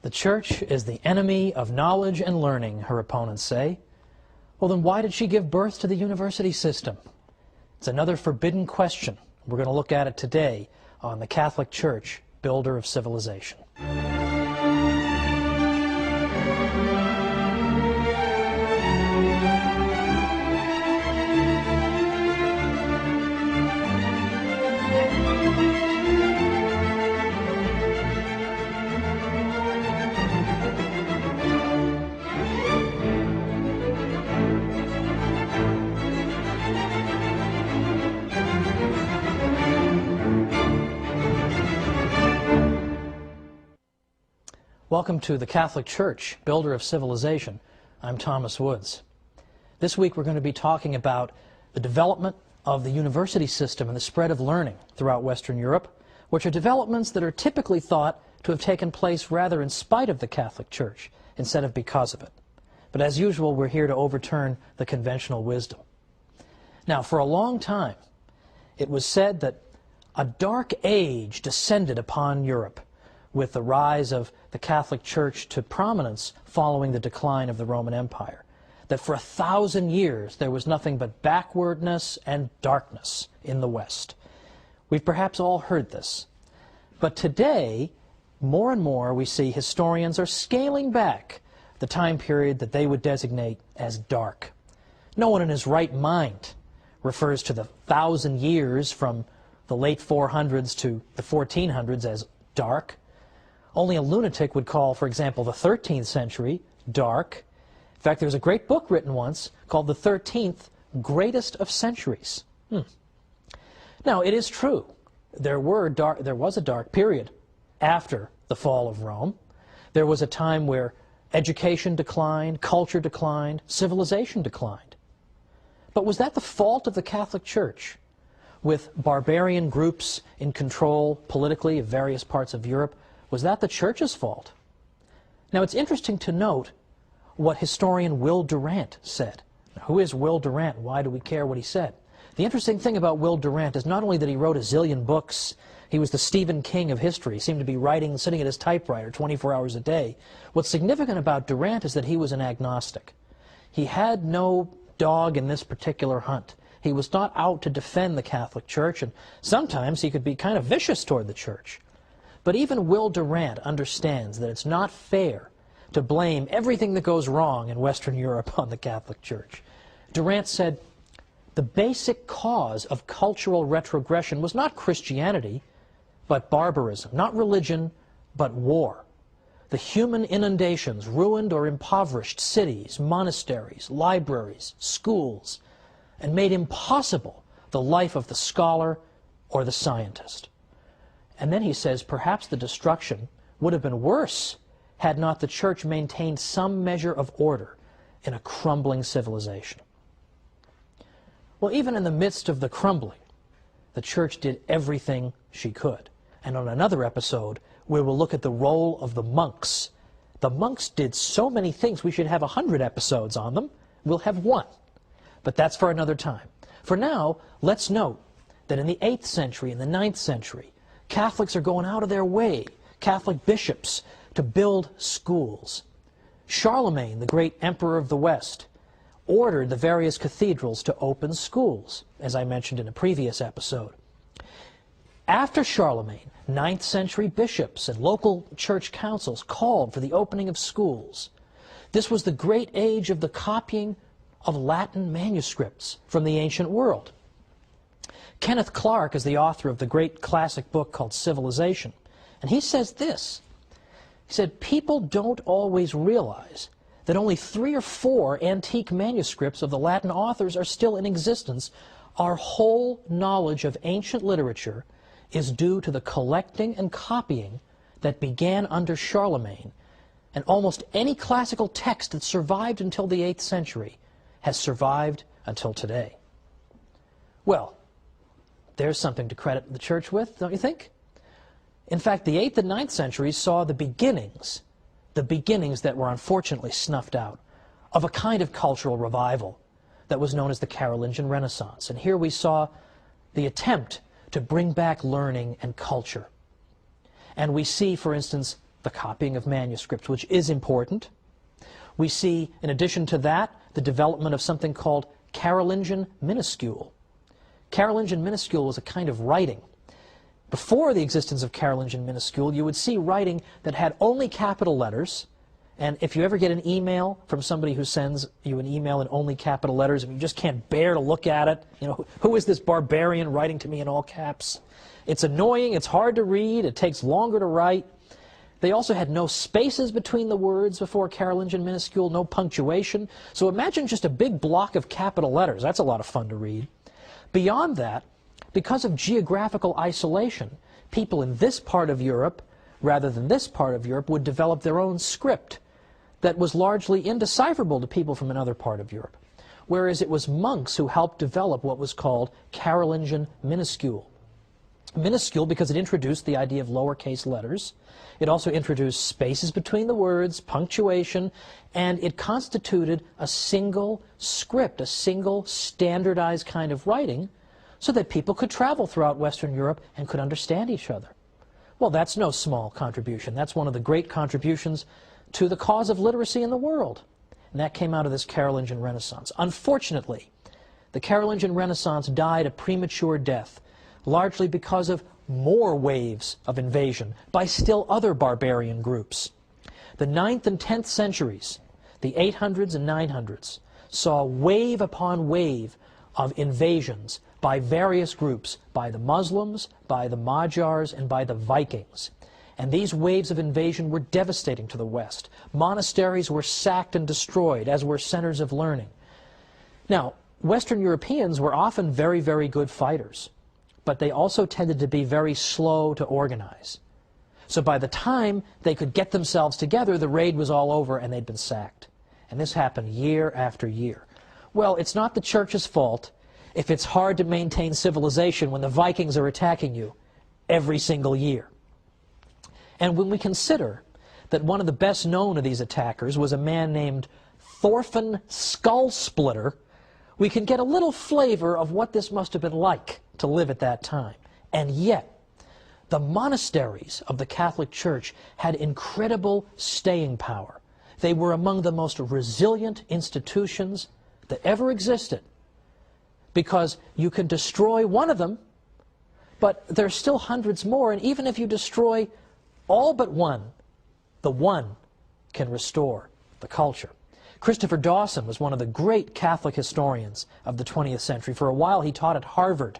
The church is the enemy of knowledge and learning, her opponents say. Well, then why did she give birth to the university system? It's another forbidden question. We're going to look at it today on the Catholic Church, builder of civilization. Welcome to the Catholic Church, builder of civilization. I'm Thomas Woods. This week we're going to be talking about the development of the university system and the spread of learning throughout Western Europe, which are developments that are typically thought to have taken place rather in spite of the Catholic Church instead of because of it. But as usual, we're here to overturn the conventional wisdom. Now, for a long time, it was said that a dark age descended upon Europe with the rise of the Catholic Church to prominence following the decline of the Roman Empire. That for 1,000 years there was nothing but backwardness and darkness in the West. We've perhaps all heard this. But today, more and more we see historians are scaling back the time period that they would designate as dark. No one in his right mind refers to the 1,000 years from the late 400s to the 1400s as dark. Only a lunatic would call, for example, the 13th century dark. In fact, there was a great book written once called The 13th Greatest of Centuries. Now, it is true. There was a dark period after the fall of Rome. There was a time where education declined, culture declined, civilization declined. But was that the fault of the Catholic Church, with barbarian groups in control politically of various parts of Europe? Was that the Church's fault? Now, it's interesting to note what historian Will Durant said. Now, who is Will Durant? Why do we care what he said? The interesting thing about Will Durant is not only that he wrote a zillion books, he was the Stephen King of history. He seemed to be writing, sitting at his typewriter 24 hours a day. What's significant about Durant is that he was an agnostic. He had no dog in this particular hunt. He was not out to defend the Catholic Church, and sometimes he could be kind of vicious toward the Church. But even Will Durant understands that it's not fair to blame everything that goes wrong in Western Europe on the Catholic Church. Durant said, the basic cause of cultural retrogression was not Christianity, but barbarism. Not religion, but war. The human inundations ruined or impoverished cities, monasteries, libraries, schools, and made impossible the life of the scholar or the scientist. And then he says, perhaps the destruction would have been worse had not the Church maintained some measure of order in a crumbling civilization. Well, even in the midst of the crumbling, the Church did everything she could. And on another episode, we will look at the role of the monks. The monks did so many things, we should have 100 episodes on them. We'll have one. But that's for another time. For now, let's note that in the 8th century and the 9th century, Catholics are going out of their way, Catholic bishops, to build schools. Charlemagne, the great emperor of the West, ordered the various cathedrals to open schools, as I mentioned in a previous episode. After Charlemagne, 9th century bishops and local church councils called for the opening of schools. This was the great age of the copying of Latin manuscripts from the ancient world. Kenneth Clark is the author of the great classic book called Civilization, and he says this. He said, people don't always realize that only 3 or 4 antique manuscripts of the Latin authors are still in existence. Our whole knowledge of ancient literature is due to the collecting and copying that began under Charlemagne, and almost any classical text that survived until the 8th century has survived until today. Well, there's something to credit the Church with, don't you think? In fact, the 8th and 9th centuries saw the beginnings that were unfortunately snuffed out, of a kind of cultural revival that was known as the Carolingian Renaissance. And here we saw the attempt to bring back learning and culture. And we see, for instance, the copying of manuscripts, which is important. We see, in addition to that, the development of something called Carolingian minuscule. Carolingian minuscule was a kind of writing. Before the existence of Carolingian minuscule, you would see writing that had only capital letters, and if you ever get an email from somebody who sends you an email in only capital letters and you just can't bear to look at it, you know, who is this barbarian writing to me in all caps? It's annoying, it's hard to read, it takes longer to write. They also had no spaces between the words before Carolingian minuscule, no punctuation. So imagine just a big block of capital letters. That's a lot of fun to read. Beyond that, because of geographical isolation, people in this part of Europe, rather than this part of Europe, would develop their own script that was largely indecipherable to people from another part of Europe. Whereas it was monks who helped develop what was called Carolingian minuscule. Minuscule because it introduced the idea of lowercase letters. It also introduced spaces between the words, punctuation, and it constituted a single script, a single standardized kind of writing, so that people could travel throughout Western Europe and could understand each other. Well, that's no small contribution. That's one of the great contributions to the cause of literacy in the world. And that came out of this Carolingian Renaissance. Unfortunately, the Carolingian Renaissance died a premature death, largely because of more waves of invasion by still other barbarian groups. The 9th and 10th centuries, the 800s and 900s, saw wave upon wave of invasions by various groups, by the Muslims, by the Magyars, and by the Vikings. And these waves of invasion were devastating to the West. Monasteries were sacked and destroyed, as were centers of learning. Now, Western Europeans were often very, very good fighters, but they also tended to be very slow to organize. So by the time they could get themselves together, the raid was all over and they'd been sacked. And this happened year after year. Well, it's not the Church's fault if it's hard to maintain civilization when the Vikings are attacking you every single year. And when we consider that one of the best known of these attackers was a man named Thorfinn Skullsplitter, we can get a little flavor of what this must have been like to live at that time. And yet, the monasteries of the Catholic Church had incredible staying power. They were among the most resilient institutions that ever existed, because you can destroy one of them, but there's still hundreds more, and even if you destroy all but one, the one can restore the culture. Christopher Dawson was one of the great Catholic historians of the 20th century. For a while he taught at Harvard.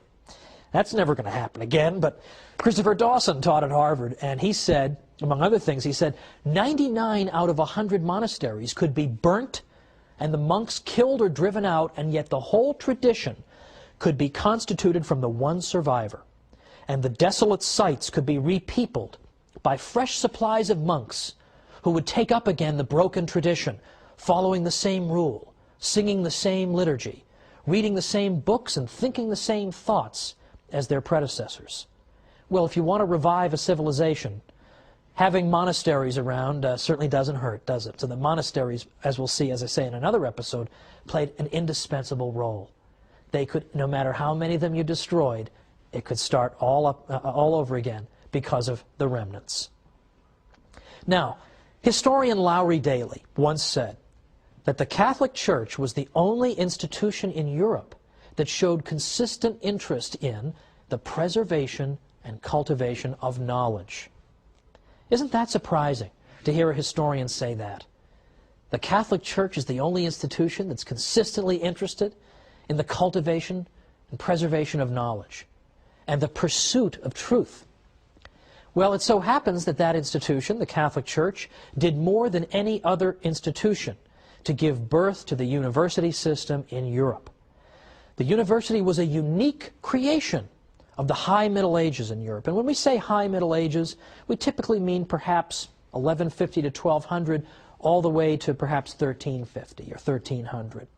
That's never going to happen again, but Christopher Dawson taught at Harvard, and he said, among other things, he said, 99 out of 100 monasteries could be burnt and the monks killed or driven out, and yet the whole tradition could be constituted from the one survivor. And the desolate sites could be repeopled by fresh supplies of monks who would take up again the broken tradition, following the same rule, singing the same liturgy, reading the same books and thinking the same thoughts as their predecessors. Well, if you want to revive a civilization, having monasteries around certainly doesn't hurt, does it? So the monasteries, as we'll see, as I say in another episode, played an indispensable role. They could, no matter how many of them you destroyed, it could start all over again because of the remnants. Now, historian Lowry Daly once said that the Catholic Church was the only institution in Europe that showed consistent interest in the preservation and cultivation of knowledge. Isn't that surprising to hear a historian say that? The Catholic Church is the only institution that's consistently interested in the cultivation and preservation of knowledge and the pursuit of truth. Well, it so happens that that institution, the Catholic Church, did more than any other institution to give birth to the university system in Europe. The university was a unique creation of the High Middle Ages in Europe. And when we say High Middle Ages, we typically mean perhaps 1150 to 1200, all the way to perhaps 1350 or 1300,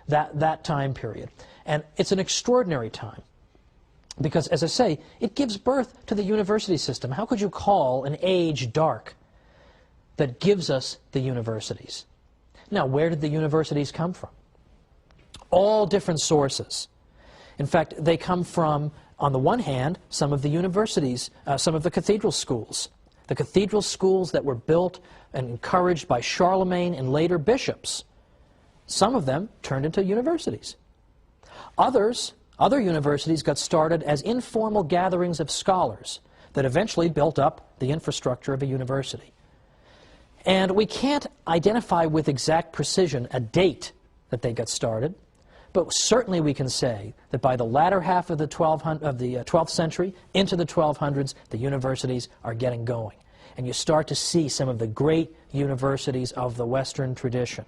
that time period. And it's an extraordinary time because, as I say, it gives birth to the university system. How could you call an age dark that gives us the universities? Now, where did the universities come from? All different sources. In fact, they come from, on the one hand, some of the universities, some of the cathedral schools. The cathedral schools that were built and encouraged by Charlemagne and later bishops, some of them turned into universities. Other universities got started as informal gatherings of scholars that eventually built up the infrastructure of a university. And we can't identify with exact precision a date that they got started, but certainly we can say that by the latter half of the 12th century into the 1200s, the universities are getting going. And you start to see some of the great universities of the Western tradition.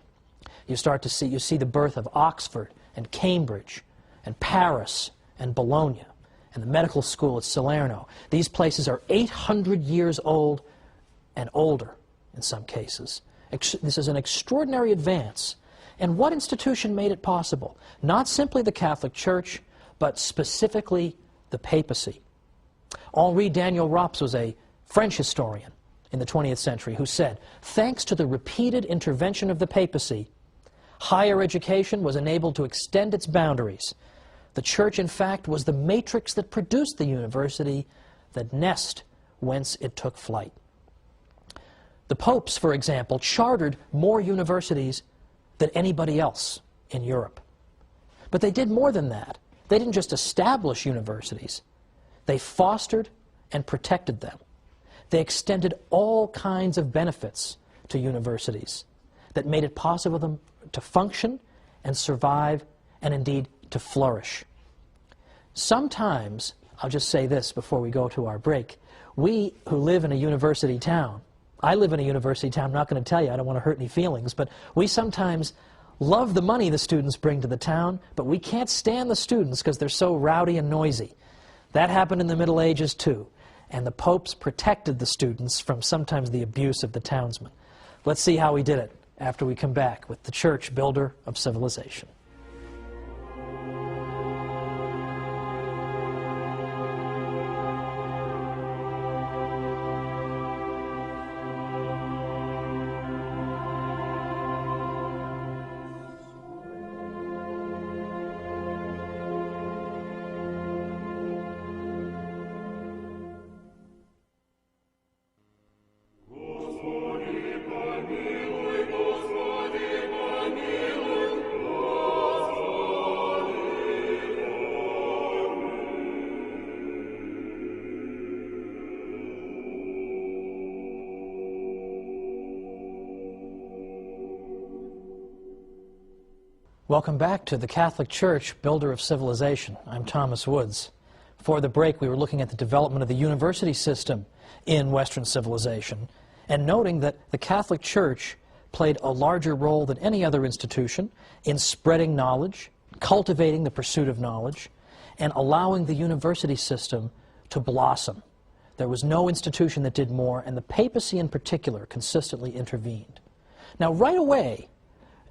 You see the birth of Oxford and Cambridge and Paris and Bologna and the medical school at Salerno. These places are 800 years old and older in some cases. This is an extraordinary advance. And what institution made it possible? Not simply the Catholic Church, but specifically the papacy. Henri Daniel Rops was a French historian in the 20th century who said, thanks to the repeated intervention of the papacy, higher education was enabled to extend its boundaries. The Church, in fact, was the matrix that produced the university, the nest whence it took flight. The popes, for example, chartered more universities than anybody else in Europe. But they did more than that. They didn't just establish universities. They fostered and protected them. They extended all kinds of benefits to universities that made it possible for them to function and survive and indeed to flourish. Sometimes, I'll just say this before we go to our break, we who live in a university town, I live in a university town, I'm not going to tell you, I don't want to hurt any feelings, but we sometimes love the money the students bring to the town, but we can't stand the students because they're so rowdy and noisy. That happened in the Middle Ages too, and the popes protected the students from sometimes the abuse of the townsmen. Let's see how he did it after we come back with the Church, builder of civilization. Welcome back to the Catholic Church, builder of civilization. I'm Thomas Woods. Before the break, we were looking at the development of the university system in Western civilization and noting that the Catholic Church played a larger role than any other institution in spreading knowledge, cultivating the pursuit of knowledge, and allowing the university system to blossom. There was no institution that did more, and the papacy in particular consistently intervened. Now, right away,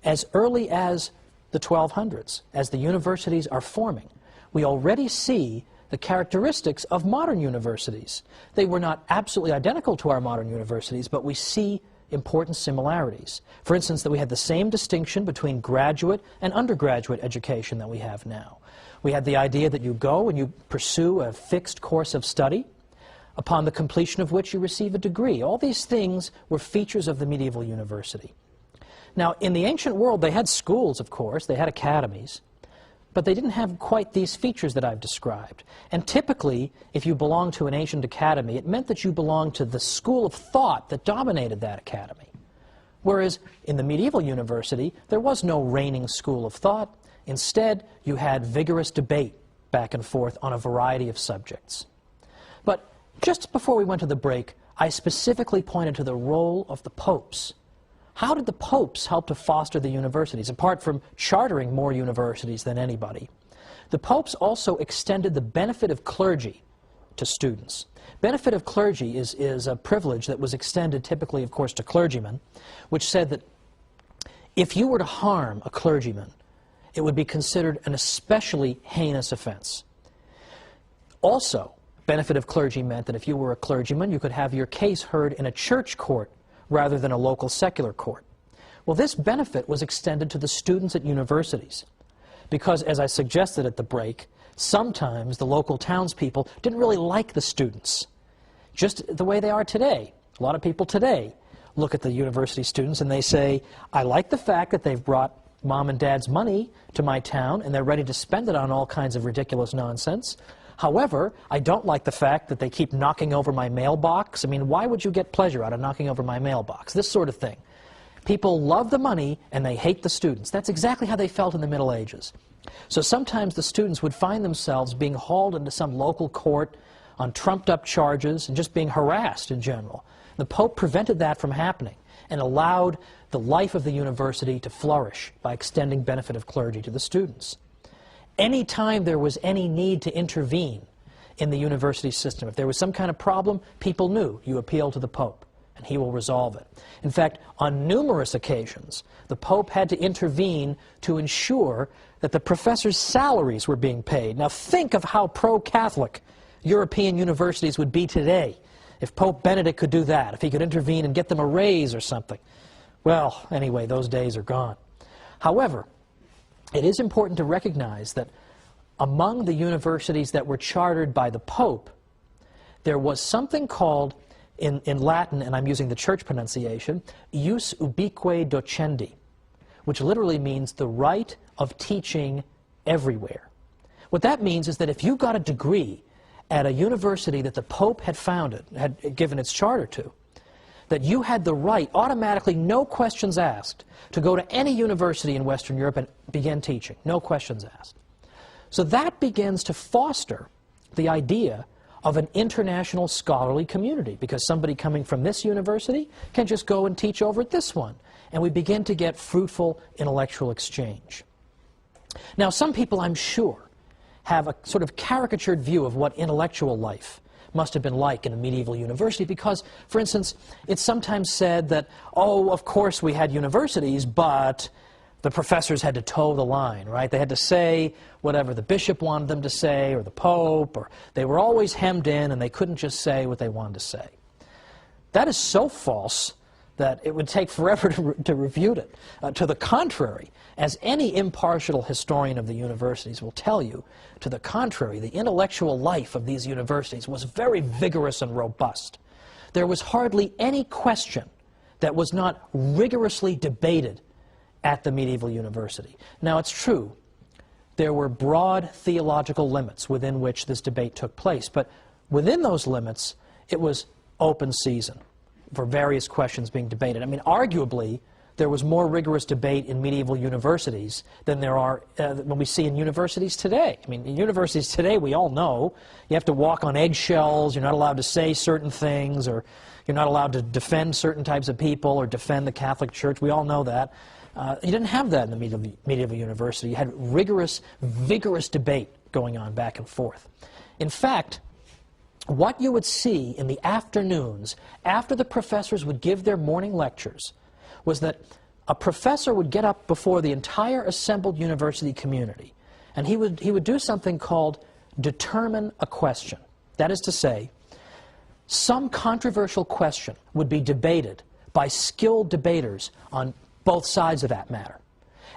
as early as the 1200s, as the universities are forming, we already see the characteristics of modern universities. They were not absolutely identical to our modern universities, but we see important similarities. For instance, that we had the same distinction between graduate and undergraduate education that we have now. We had the idea that you go and you pursue a fixed course of study, upon the completion of which you receive a degree. All these things were features of the medieval university. Now, in the ancient world, they had schools, of course, they had academies, but they didn't have quite these features that I've described. And typically, if you belonged to an ancient academy, it meant that you belonged to the school of thought that dominated that academy. Whereas in the medieval university, there was no reigning school of thought. Instead, you had vigorous debate back and forth on a variety of subjects. But just before we went to the break, I specifically pointed to the role of the popes. How did the popes help to foster the universities, apart from chartering more universities than anybody? The popes also extended the benefit of clergy to students. Benefit of clergy is a privilege that was extended typically, of course, to clergymen, which said that if you were to harm a clergyman, it would be considered an especially heinous offense. Also, benefit of clergy meant that if you were a clergyman, you could have your case heard in a church court rather than a local secular court. Well, this benefit was extended to the students at universities because, as I suggested at the break, sometimes the local townspeople didn't really like the students, just the way they are today. A lot of people today look at the university students and they say, I like the fact that they've brought mom and dad's money to my town and they're ready to spend it on all kinds of ridiculous nonsense. However, I don't like the fact that they keep knocking over my mailbox. I mean, why would you get pleasure out of knocking over my mailbox? This sort of thing. People love the money and they hate the students. That's exactly how they felt in the Middle Ages. So sometimes the students would find themselves being hauled into some local court on trumped-up charges and just being harassed in general. The Pope prevented that from happening and allowed the life of the university to flourish by extending benefit of clergy to the students. Any time there was any need to intervene in the university system, if there was some kind of problem, people knew you appeal to the Pope and he will resolve it. In fact, on numerous occasions, the Pope had to intervene to ensure that the professors' salaries were being paid. Now think of how pro-Catholic European universities would be today if Pope Benedict could do that, if he could intervene and get them a raise or something. Well, anyway, those days are gone. However, it is important to recognize that among the universities that were chartered by the Pope, there was something called, in Latin, and I'm using the church pronunciation, ius ubique docendi, which literally means the right of teaching everywhere. What that means is that if you got a degree at a university that the Pope had founded, had given its charter to, that you had the right, automatically, no questions asked, to go to any university in Western Europe and begin teaching. No questions asked. So that begins to foster the idea of an international scholarly community, because somebody coming from this university can just go and teach over at this one. And we begin to get fruitful intellectual exchange. Now, some people, I'm sure, have a sort of caricatured view of what intellectual life must have been like in a medieval university because, for instance, it's sometimes said that, oh, of course we had universities, but the professors had to toe the line, right? They had to say whatever the bishop wanted them to say, or the Pope, or they were always hemmed in and they couldn't just say what they wanted to say. That is so false that it would take forever to refute it. To the contrary, as any impartial historian of the universities will tell you, to the contrary, the intellectual life of these universities was very vigorous and robust. There was hardly any question that was not rigorously debated at the medieval university. Now, it's true, there were broad theological limits within which this debate took place, but within those limits, it was open season for various questions being debated. I mean, arguably, there was more rigorous debate in medieval universities than there are when we see in universities today. I mean, in universities today, we all know you have to walk on eggshells, you're not allowed to say certain things, or you're not allowed to defend certain types of people or defend the Catholic Church. We all know that. You didn't have that in the medieval university. You had rigorous, vigorous debate going on back and forth. In fact, what you would see in the afternoons after the professors would give their morning lectures was that a professor would get up before the entire assembled university community, and he would do something called determine a question. That is to say, some controversial question would be debated by skilled debaters on both sides of that matter.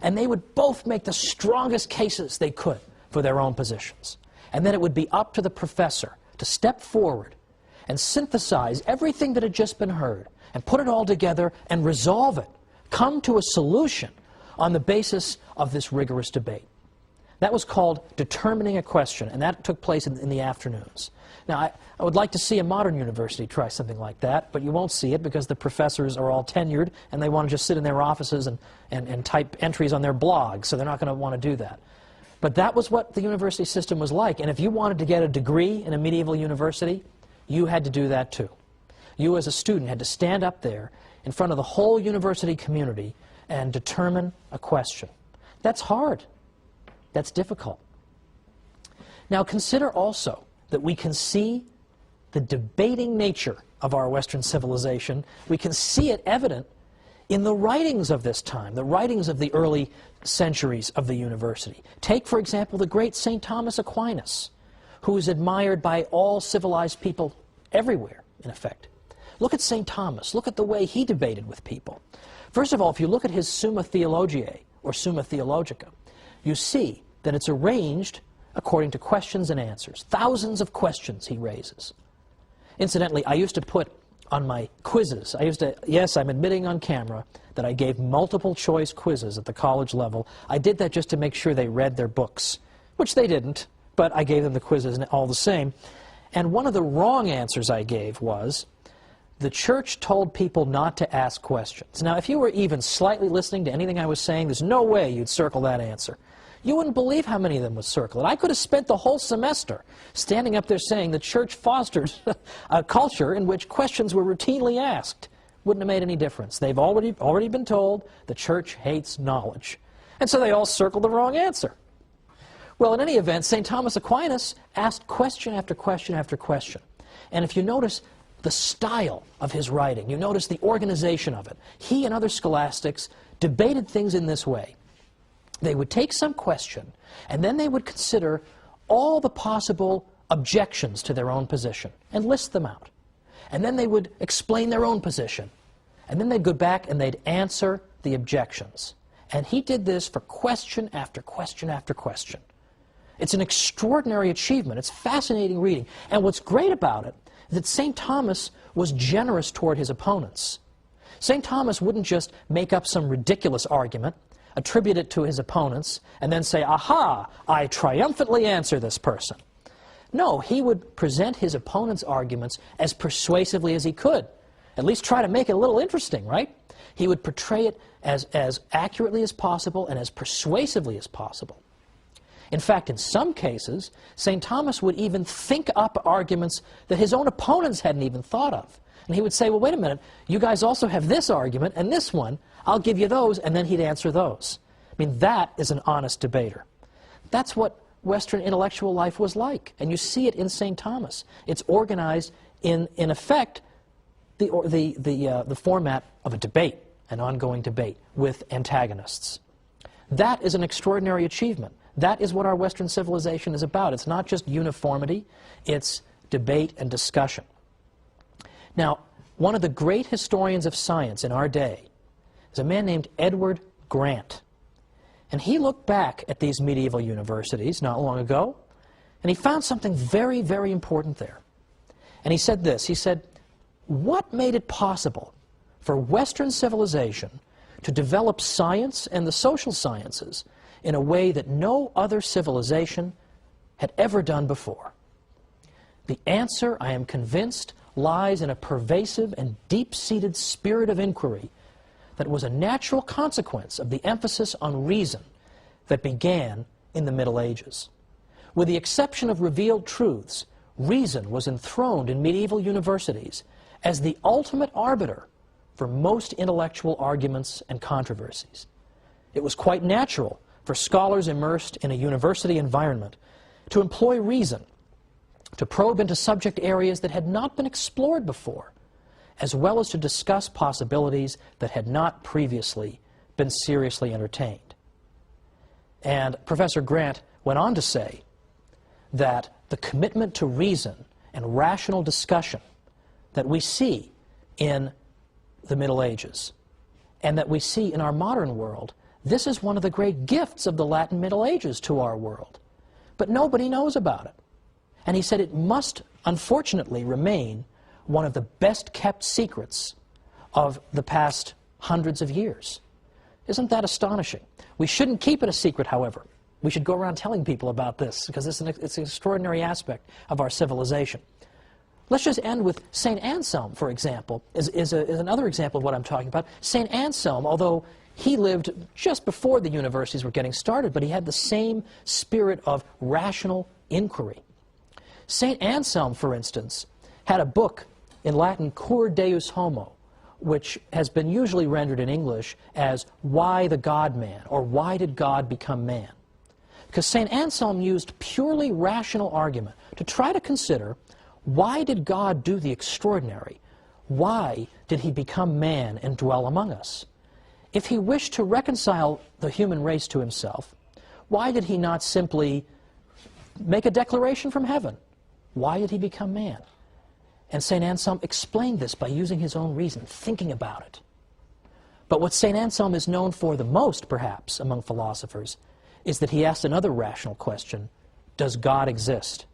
And they would both make the strongest cases they could for their own positions. And then it would be up to the professor to step forward and synthesize everything that had just been heard and put it all together and resolve it, come to a solution on the basis of this rigorous debate. That was called determining a question, and that took place in the afternoons. Now, I would like to see a modern university try something like that, but you won't see it because the professors are all tenured and they want to just sit in their offices and type entries on their blogs, so they're not going to want to do that. But that was what the university system was like, and if you wanted to get a degree in a medieval university, you had to do that too. You as a student had to stand up there in front of the whole university community and determine a question. That's hard. That's difficult. Now consider also that we can see the debating nature of our Western civilization. We can see it evident in the writings of this time, the writings of the early centuries of the university. Take, for example, the great St. Thomas Aquinas, who is admired by all civilized people everywhere, in effect. Look at St. Thomas. Look at the way he debated with people. First of all, if you look at his Summa Theologiae, or Summa Theologica, you see that it's arranged according to questions and answers. Thousands of questions he raises. Incidentally, I used to put on my quizzes. I used to, yes, I'm admitting on camera that I gave multiple choice quizzes at the college level. I did that just to make sure they read their books, which they didn't, but I gave them the quizzes all the same. And one of the wrong answers I gave was, the church told people not to ask questions. Now, if you were even slightly listening to anything I was saying, there's no way you'd circle that answer. You wouldn't believe how many of them would circle it. I could have spent the whole semester standing up there saying the church fostered a culture in which questions were routinely asked. Wouldn't have made any difference. They've already been told the church hates knowledge. And so they all circled the wrong answer. Well, in any event, St. Thomas Aquinas asked question after question after question. And if you notice the style of his writing, you notice the organization of it, he and other scholastics debated things in this way. They would take some question, and then they would consider all the possible objections to their own position and list them out. And then they would explain their own position. And then they'd go back and they'd answer the objections. And he did this for question after question after question. It's an extraordinary achievement. It's fascinating reading. And what's great about it is that St. Thomas was generous toward his opponents. St. Thomas wouldn't just make up some ridiculous argument, attribute it to his opponents, and then say, aha, I triumphantly answer this person. No, he would present his opponent's arguments as persuasively as he could. At least try to make it a little interesting, right? He would portray it as accurately as possible and as persuasively as possible. In fact, in some cases, St. Thomas would even think up arguments that his own opponents hadn't even thought of. And he would say, well, wait a minute, you guys also have this argument and this one. I'll give you those, and then he'd answer those. I mean, that is an honest debater. That's what Western intellectual life was like, and you see it in St. Thomas. It's organized in effect, the format of a debate, an ongoing debate with antagonists. That is an extraordinary achievement. That is what our Western civilization is about. It's not just uniformity, it's debate and discussion. Now, one of the great historians of science in our day is a man named Edward Grant. And he looked back at these medieval universities not long ago, and he found something very, very important there. And he said this, he said, what made it possible for Western civilization to develop science and the social sciences in a way that no other civilization had ever done before? The answer, I am convinced, lies in a pervasive and deep-seated spirit of inquiry that was a natural consequence of the emphasis on reason that began in the Middle Ages. With the exception of revealed truths, reason was enthroned in medieval universities as the ultimate arbiter for most intellectual arguments and controversies. It was quite natural for scholars immersed in a university environment to employ reason, to probe into subject areas that had not been explored before, as well as to discuss possibilities that had not previously been seriously entertained. And Professor Grant went on to say that the commitment to reason and rational discussion that we see in the Middle Ages and that we see in our modern world, this is one of the great gifts of the Latin Middle Ages to our world. But nobody knows about it. And he said it must, unfortunately, remain one of the best-kept secrets of the past hundreds of years. Isn't that astonishing? We shouldn't keep it a secret, however. We should go around telling people about this, because it's an extraordinary aspect of our civilization. Let's just end with St. Anselm, for example, is another example of what I'm talking about. St. Anselm, although he lived just before the universities were getting started, but he had the same spirit of rational inquiry. St. Anselm, for instance, had a book in Latin, Cur Deus Homo, which has been usually rendered in English as Why the God-Man, or Why Did God Become Man? Because St. Anselm used purely rational argument to try to consider, why did God do the extraordinary? Why did he become man and dwell among us? If he wished to reconcile the human race to himself, why did he not simply make a declaration from heaven? Why did he become man? And St. Anselm explained this by using his own reason, thinking about it. But what St. Anselm is known for the most, perhaps, among philosophers, is that he asked another rational question: does God exist?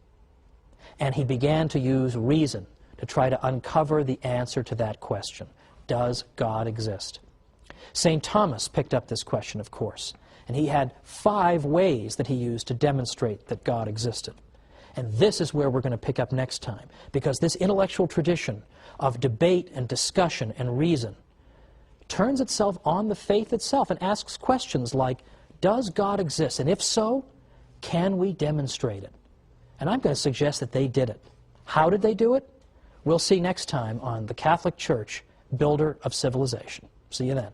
And he began to use reason to try to uncover the answer to that question. Does God exist? St. Thomas picked up this question, of course, and he had 5 ways that he used to demonstrate that God existed. And this is where we're going to pick up next time, because this intellectual tradition of debate and discussion and reason turns itself on the faith itself and asks questions like, does God exist? And if so, can we demonstrate it? And I'm going to suggest that they did it. How did they do it? We'll see next time on the Catholic Church, Builder of Civilization. See you then.